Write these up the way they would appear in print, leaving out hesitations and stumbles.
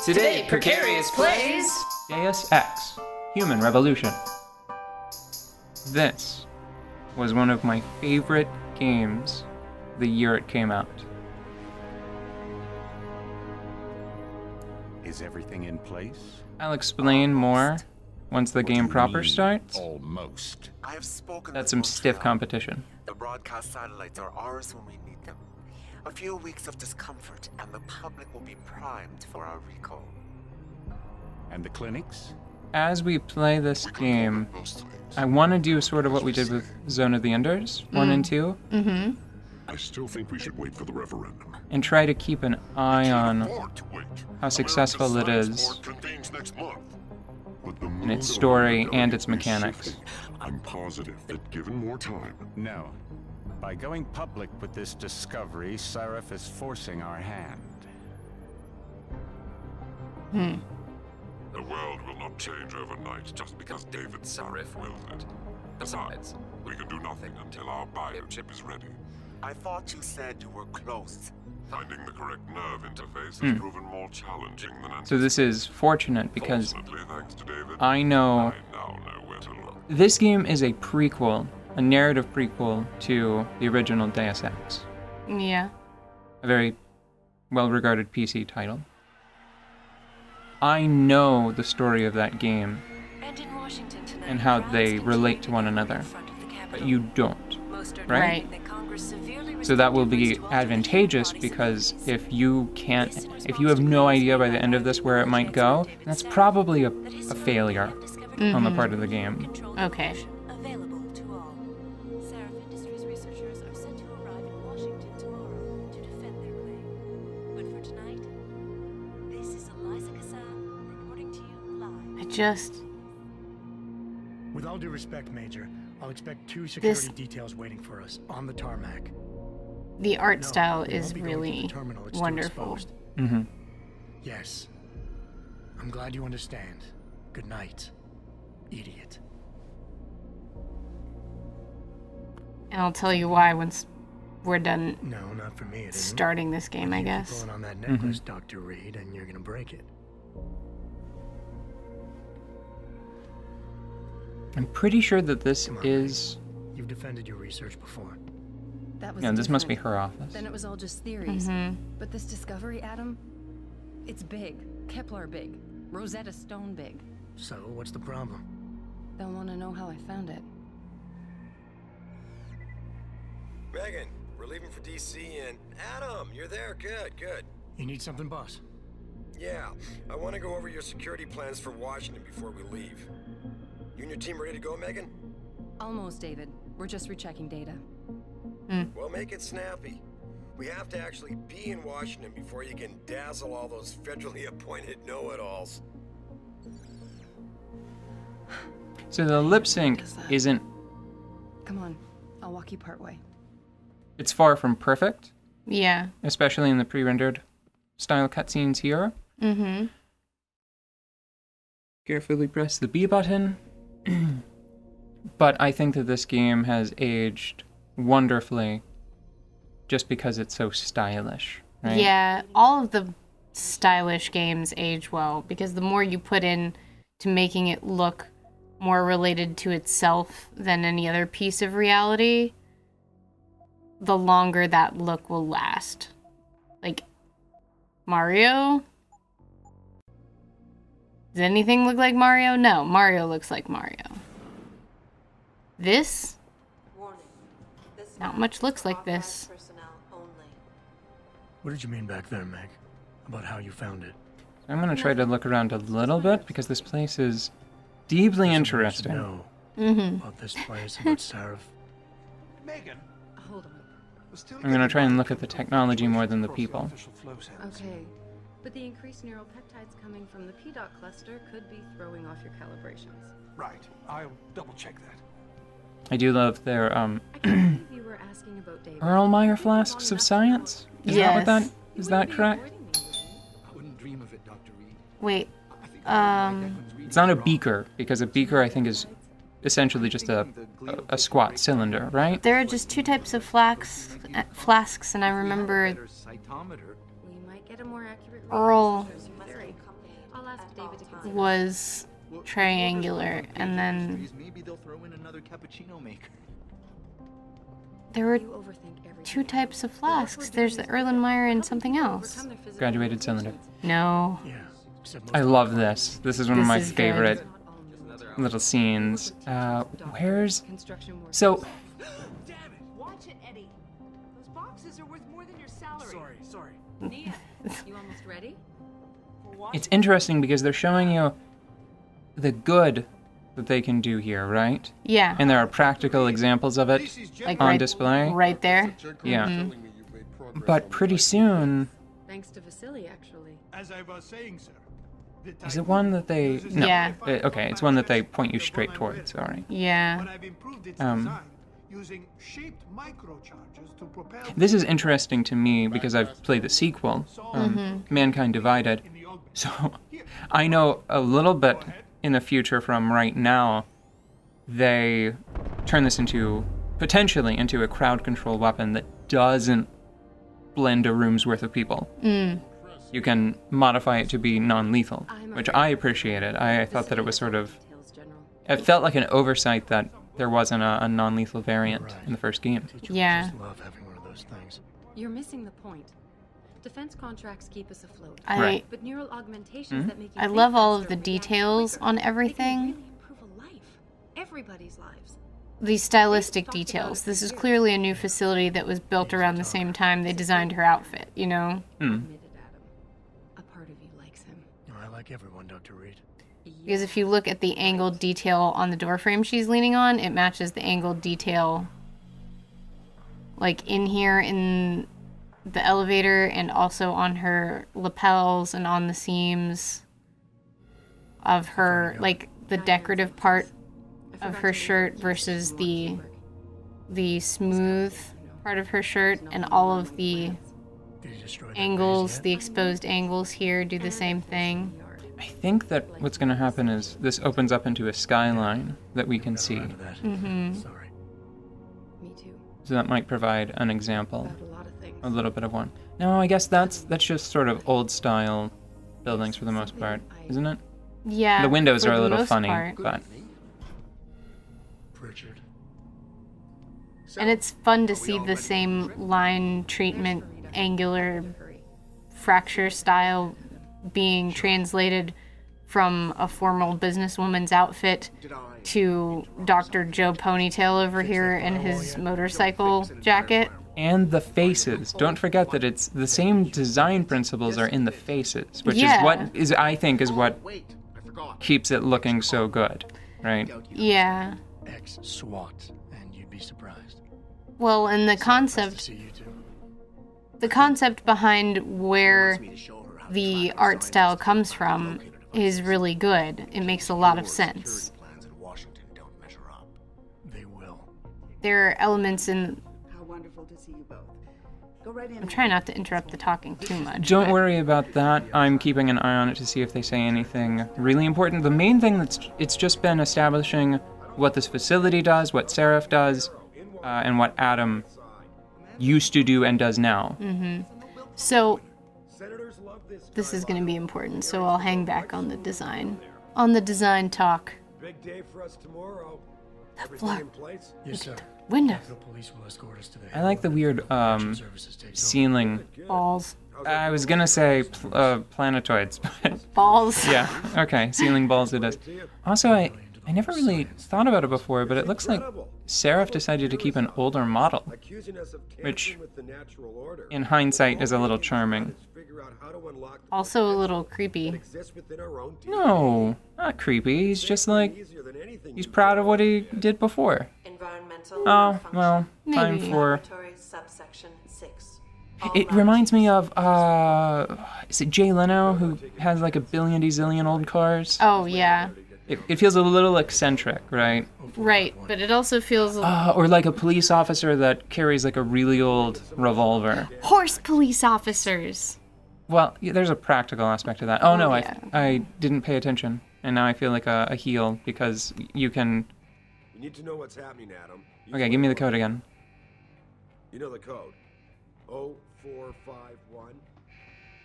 Today, Precarious plays Deus Ex, Human Revolution. This was one of my favorite games the year it came out. Is everything in place? I'll explain more once the game proper starts. Almost. I have spoken That's with some stiff Montreal. competition. The broadcast satellites are ours when we need them. A few weeks of discomfort and the public will be primed for our recall. And the clinics? As we play this game, I want to do sort of what we did with Zone of the Enders 1 and 2. Mm-hmm. I still think we should wait for the referendum. And try to keep an eye on Afford to wait. how successful it America's is Science Board convenes next month. With the in its mood of story everybody and its mechanics. shifting, I'm positive that given more time, No. By going public with this discovery, Seraph is forcing our hand. the world will not change overnight just because David Sarif wills it. Besides, we can do nothing until our biochip is ready. I thought you said you were close. Finding the correct nerve interface has proven more challenging than So this is fortunate because Fortunately, thanks to David, I know I now know where to look. this game is a prequel, a narrative prequel to the original Deus Ex, Yeah. a very well-regarded PC title. I know the story of that game and how they relate to one another, but you don't, right? So that will be advantageous because if you have no idea by the end of this where it might go, that's probably a failure on the part of the game. Okay. Available to all. Seraph Industries researchers are set to arrive in Washington tomorrow to defend their claim. But for tonight, this is Eliza Kassan reporting to you live. With all due respect, Major, I'll expect 2 security This- details waiting for us on the tarmac. The art No, style we is won't be going through really the terminal, it's too wonderful. exposed. Mm-hmm. Yes. I'm glad you understand. Good night, idiot. And I'll tell you why once we're done No, not for me, it isn't. starting this game, I You keep guess. pulling on that necklace, Dr. Reed, and you're gonna break it. I'm pretty sure that this Come on, is... You've defended your research before. That was Yeah, this must be different. her office. Then it was all just theories. Mm-hmm. But this discovery atom, it's big. Kepler big. Rosetta Stone big. So, what's the problem? They'll want to know how I found it. Megan, we're leaving for DC and Adam, you're there. Good, good. You need something, boss? Yeah, I want to go over your security plans for Washington before we leave. You and your team ready to go, Megan? Almost, David. We're just rechecking data. Well, make it snappy. We have to actually be in Washington before you can dazzle all those federally appointed know-it-alls. So the lip sync isn't... Come on, I'll walk you partway. It's far from perfect, Yeah. especially in the pre-rendered style cutscenes here. Mm-hmm. Carefully press the B button. But I think that this game has aged wonderfully just because it's so stylish, right? Yeah, all of the stylish games age well because the more you put in to making it look more related to itself than any other piece of reality, the longer that look will last. Like, Mario? Does anything look like Mario? No, Mario looks like Mario. This? Warning. This Not much looks like this. personnel only. What did you mean back there, Meg? About how you found it? I'm going to try to look around a little bit because this place is deeply interesting. No. Mm-hmm. About this place, about Seraph. Megan, Hold on. we're still I'm going to try and look at the technology more than the people. Okay. But the increased neural peptides coming from the PDOT cluster could be throwing off your calibrations. Right. I'll double check that. I do love their I can't believe you were asking about data. Erlenmeyer flasks of science. Is that what that Yes. is that correct? I wouldn't dream of it, Dr. Reed. Wait, I think It's not a beaker because a beaker I think is essentially just a squat cylinder, right? there are just 2 types of flasks, and I remember We might get a more accurate Earl reading. Theory. I'll ask David to consider. was triangular, and then Maybe they'll throw in another cappuccino maker. there were You overthink everything. 2 types of flasks. There's the Erlenmeyer and something else. Graduated cylinder. No. Yeah. Except I love this. This is one of This my is good. favorite little scenes. Where's... Construction work. So, Damn it! Watch it, Eddie. Those boxes are worth more than your salary. Sorry. Nia, you almost ready? For what? it's interesting because they're showing you the good that they can do here, right? Yeah. And there are practical examples of it Like on right, display. right there. Yeah. But pretty soon, Thanks to Vasily, actually. As I was saying, sir. is it one that they... No. Yeah. Okay, it's one that they point you straight towards, alright. Yeah. But I've improved its Um, design using shaped microcharges to propel. This is interesting to me because I've played the sequel, Mankind Divided. So I know a little bit in the future from right now, they turn this into, potentially into a crowd control weapon that doesn't blend a room's worth of people. You can modify it to be non-lethal, which I appreciated. I thought that it was sort of... It felt like an oversight that there wasn't a non-lethal variant in the first game. Yeah. Just love having one of those things. You're missing the point. Defense contracts keep us afloat. Right. But neural augmentations that make you I think love all of faster, the react details quicker, on they can everything. really improve a life. Everybody's lives. These stylistic details. This is clearly a new facility that was built around the same time they designed her outfit, you know? Admitted Adam. A part of you likes him. I like everyone, Dr. Reed. Because if you look at the angled detail on the doorframe she's leaning on, it matches the angled detail like in here in the elevator and also on her lapels and on the seams of her, like the decorative part of her shirt versus the smooth part of her shirt, and all of the angles, the exposed angles here do the same thing. I think that what's going to happen is this opens up into a skyline that we can see. Sorry. Me too. So that might provide an example, About a lot of things. a little bit of one. No, I guess that's just sort of old style buildings for the most part, isn't it? Yeah. The windows for are a the little most funny, part. but Pritchard. And it's fun to see the same line treatment, angular fracture style being translated from a formal businesswoman's outfit to Dr. Joe Ponytail over here in his motorcycle jacket. and the faces. Don't forget that it's the same design principles are in the faces, which Yeah. is what is I think is what keeps it looking so good, right? Yeah. Ex-SWAT, and you'd be surprised. Well, and the concept behind where the art style comes from is really good. It makes a lot of sense. They will. There are elements in... How wonderful to see you both. Go right in. I'm trying not to interrupt the talking too much. Don't but- worry about that. I'm keeping an eye on it to see if they say anything really important. The main thing it's just been establishing what this facility does, what Seraph does, and what Adam used to do and does now. Mm-hmm. So, this is going to be important, so I'll hang back on the design. On the design talk. Big day for us tomorrow. floor. In place? Yes, sir. Window. The police will escort us to the I like the weird ceiling. Balls. I was gonna say planetoids, but Balls. yeah, okay, ceiling balls it is. Also, I never really thought about it before, but it looks like Seraph decided to keep an older model, which, in hindsight, is a little charming. Also a little creepy. No, not creepy. He's just like, he's proud of what he did before. Oh, well, time Maybe. for... Subsection 6. It reminds me of, is it Jay Leno, who has like a zillion old cars? Oh, yeah. It feels a little eccentric, right? Right, but it also feels... Or like a police officer that carries like a really old revolver. Horse police officers! Well, yeah, there's a practical aspect to that. Oh no, yeah. I didn't pay attention, and now I feel like a heel because you can... You need to know what's happening, Adam. Okay, give me the code again. You know the code. 0451.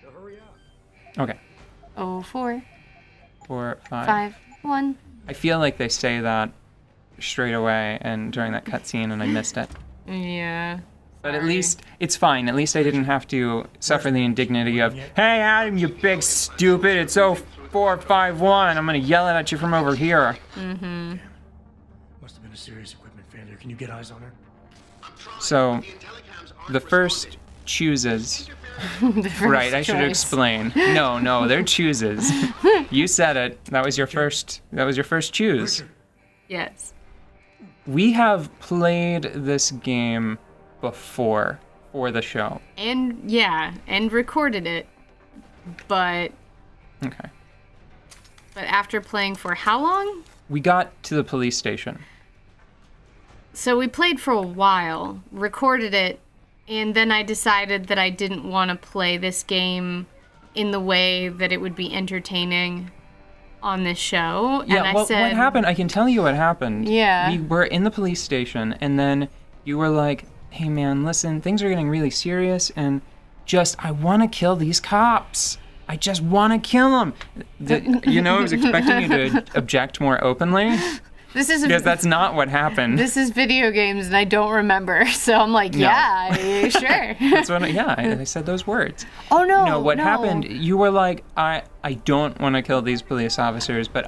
Now hurry up. Okay. 04. 4, 5. 5, 1. I feel like they say that straight away and during that cutscene, and I missed it. Yeah. But at least it's fine. At least I didn't have to suffer the indignity of, "Hey, Adam, you big stupid! It's 0451. I'm gonna yell it at you from over here." Mm-hmm. Must have been a serious equipment failure. Can you get eyes on her? So, the first chooses. The first Right, I should choice. explain. No, they're chooses. You said it. That was your first. That was your first choose. Yes. We have played this game before for the show. And recorded it. But Okay. after playing for how long? We got to the police station. So we played for a while, recorded it, and then I decided that I didn't want to play this game in the way that it would be entertaining on this show. Yeah, and I well, said, what happened? I can tell you what happened. Yeah. We were in the police station, and then you were like, "Hey, man, listen, things are getting really serious, and I want to kill these cops. I just want to kill them." I was expecting you to object more openly. Because that's not what happened. This is video games, and I don't remember. So I'm like, No. yeah, sure. That's what I said those words. Oh, no. No, what happened, you were like, I don't want to kill these police officers, but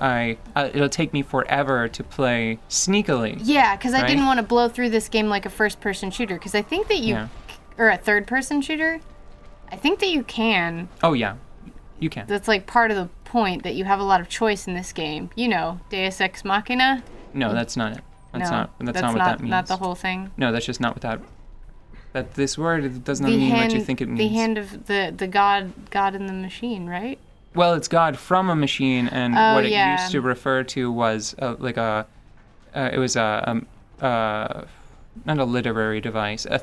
it'll take me forever to play sneakily. Yeah, because I right? didn't want to blow through this game like a first-person shooter, because I think that or a third-person shooter, I think that you can. Oh, yeah, you can. That's like part of the point, that you have a lot of choice in this game. You know, Deus Ex Machina. No, that's not it. That's No, not what that's that means. Not the whole thing. No, that's just not what that this word does not mean what you think it means. The hand of the God in the machine, right? Well, it's God from a machine, and what it used to refer to was not a literary device, a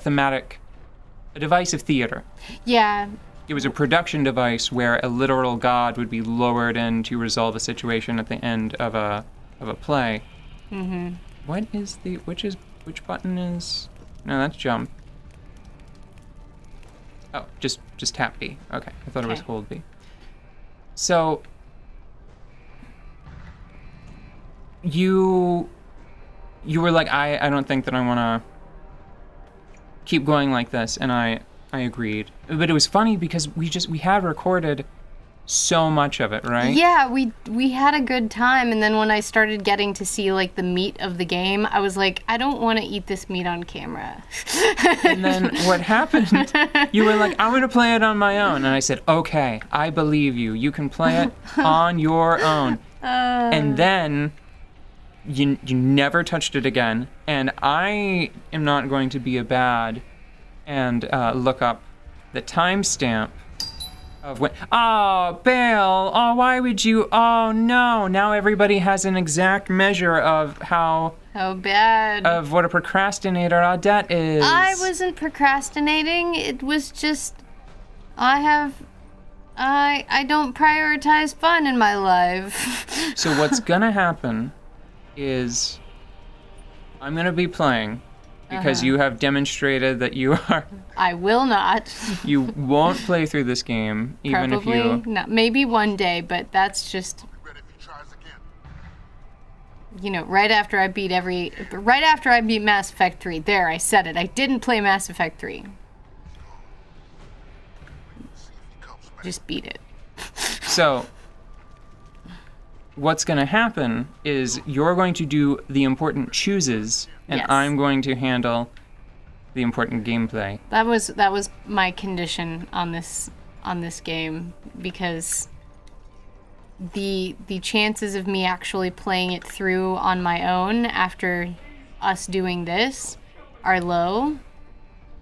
device of theater. Yeah. It was a production device where a literal god would be lowered in to resolve a situation at the end of a play. Mm-hmm. Which button is? No, that's jump. Oh, just tap B. Okay, I thought it was hold B. So you were like, I don't think that I want to keep going like this, and I agreed. But it was funny because we had recorded so much of it, right? Yeah, we had a good time, and then when I started getting to see like the meat of the game, I was like, I don't want to eat this meat on camera. And then what happened, you were like, I'm going to play it on my own. And I said, okay, I believe you. You can play it on your own. And then you never touched it again. And I am not going to be a bad and look up the timestamp of when. Oh, Bale! Oh, why would you? Oh no! Now everybody has an exact measure of how bad of what a procrastinator Oddette is. I wasn't procrastinating. It was just I don't prioritize fun in my life. So what's gonna happen is I'm gonna be playing. Because you have demonstrated that you are. I will not. You won't play through this game, even Probably if you. not. Maybe one day, but that's just. Right after I beat Mass Effect 3. There, I said it. I didn't play Mass Effect 3. Just beat it. So, what's going to happen is you're going to do the important chooses, and Yes. I'm going to handle the important gameplay. That was my condition on this game, because the chances of me actually playing it through on my own after us doing this are low.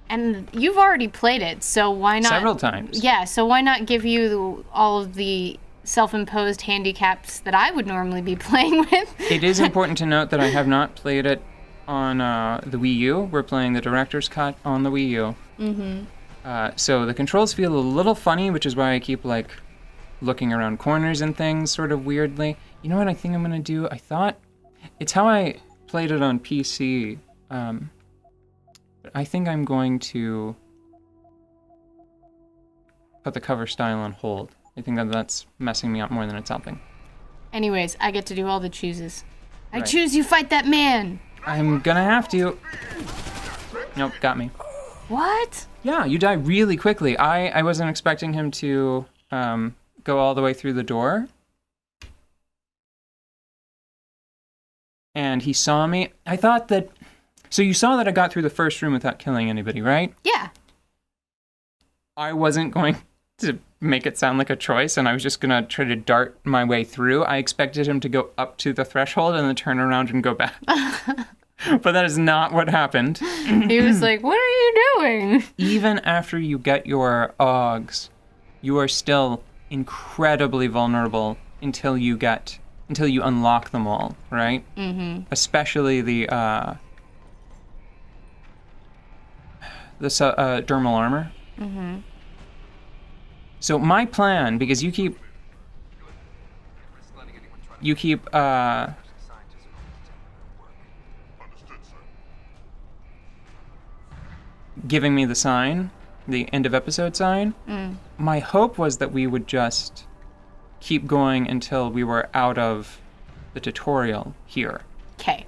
And you've already played it, so why not? Several times. Yeah, so why not give you all of the self-imposed handicaps that I would normally be playing with? It is important to note that I have not played it on the Wii U. We're playing the director's cut on the Wii U. Mm-hmm. So the controls feel a little funny, which is why I keep looking around corners and things sort of weirdly. You know what I think I'm gonna do? I thought it's how I played it on PC. But I think I'm going to put the cover style on hold. I think that's messing me up more than it's helping. Anyways, I get to do all the chooses. I Right. choose you fight that man. I'm gonna have to. Nope, got me. What? Yeah, you die really quickly. I wasn't expecting him to go all the way through the door. And he saw me. I thought that... So you saw that I got through the first room without killing anybody, right? Yeah. I wasn't going to make it sound like a choice, and I was just going to try to dart my way through. I expected him to go up to the threshold and then turn around and go back. But that is not what happened. He was like, what are you doing? Even after you get your Augs, you are still incredibly vulnerable until you unlock them all, right? Mm-hmm. Especially the dermal armor. Mm-hmm. So my plan, because you keep giving me the sign, the end of episode sign. My hope was that we would just keep going until we were out of the tutorial here. Okay.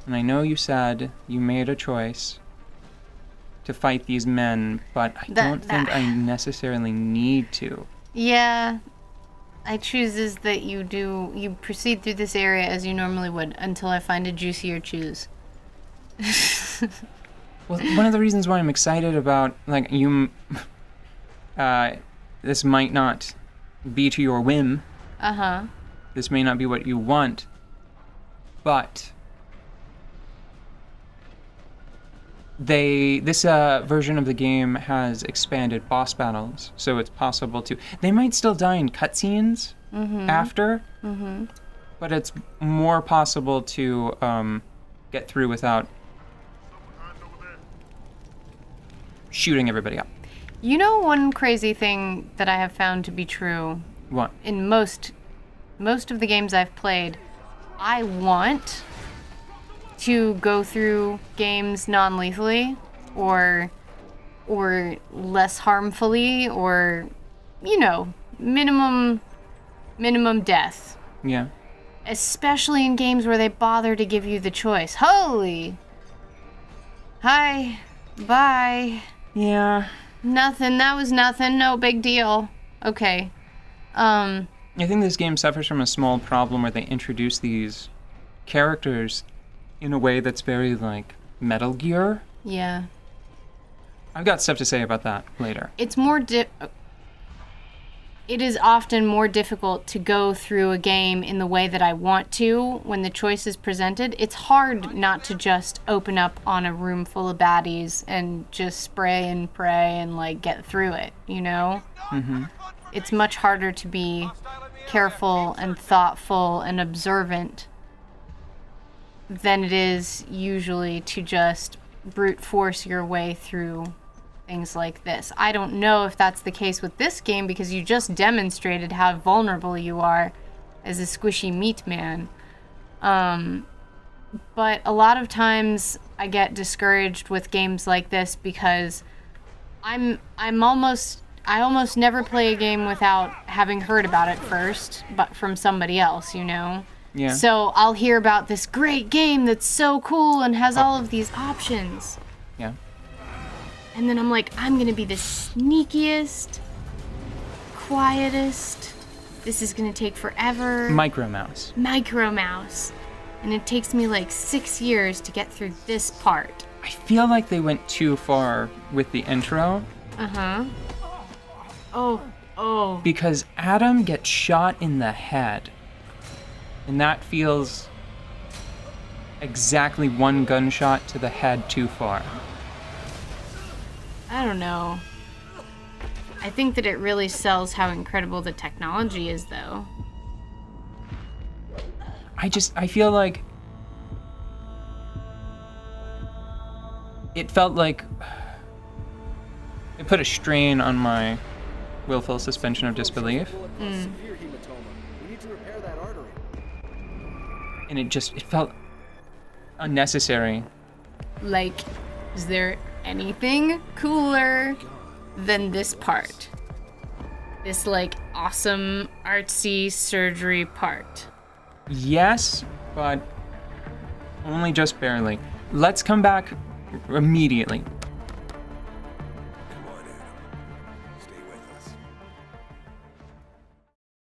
And I know you said you made a choice to fight these men, but I don't think I necessarily need to. Yeah. I chooses that you proceed through this area as you normally would until I find a juicier choose. Well, one of the reasons why I'm excited about, like, this might not be to your whim. Uh-huh. This may not be what you want, but this version of the game has expanded boss battles, so it's possible to... They might still die in cutscenes after, but it's more possible to get through without shooting everybody up. You know one crazy thing that I have found to be true? What? In most of the games I've played, I want to go through games non-lethally or less harmfully, or, you know, minimum death. Yeah. Especially in games where they bother to give you the choice. Holy. Hi. Bye. Yeah. Nothing. That was nothing. No big deal. Okay. I think this game suffers from a small problem where they introduce these characters in a way that's very, like, Metal Gear. Yeah. I've got stuff to say about that later. It's more it is often more difficult to go through a game in the way that I want to when the choice is presented. It's hard not to just open up on a room full of baddies and just spray and pray and, like, get through it, you know? Mm-hmm. It's much harder to be careful and thoughtful and observant than it is usually to just brute force your way through things like this. I don't know if that's the case with this game because you just demonstrated how vulnerable you are as a squishy meat man. But a lot of times I get discouraged with games like this because I almost never play a game without having heard about it first, but from somebody else, you know? Yeah. So I'll hear about this great game that's so cool and has all of these options. Yeah. And then I'm like, I'm gonna be the sneakiest, quietest. This is gonna take forever. Micro Mouse. And it takes me like 6 years to get through this part. I feel like they went too far with the intro. Uh-huh. Oh. Because Adam gets shot in the head. And that feels exactly one gunshot to the head too far. I don't know. I think that it really sells how incredible the technology is, though. I feel like it felt like it put a strain on my willful suspension of disbelief. And it felt unnecessary. Like, is there anything cooler than this part? this like awesome artsy surgery part. Yes, but only just barely. Let's come back immediately.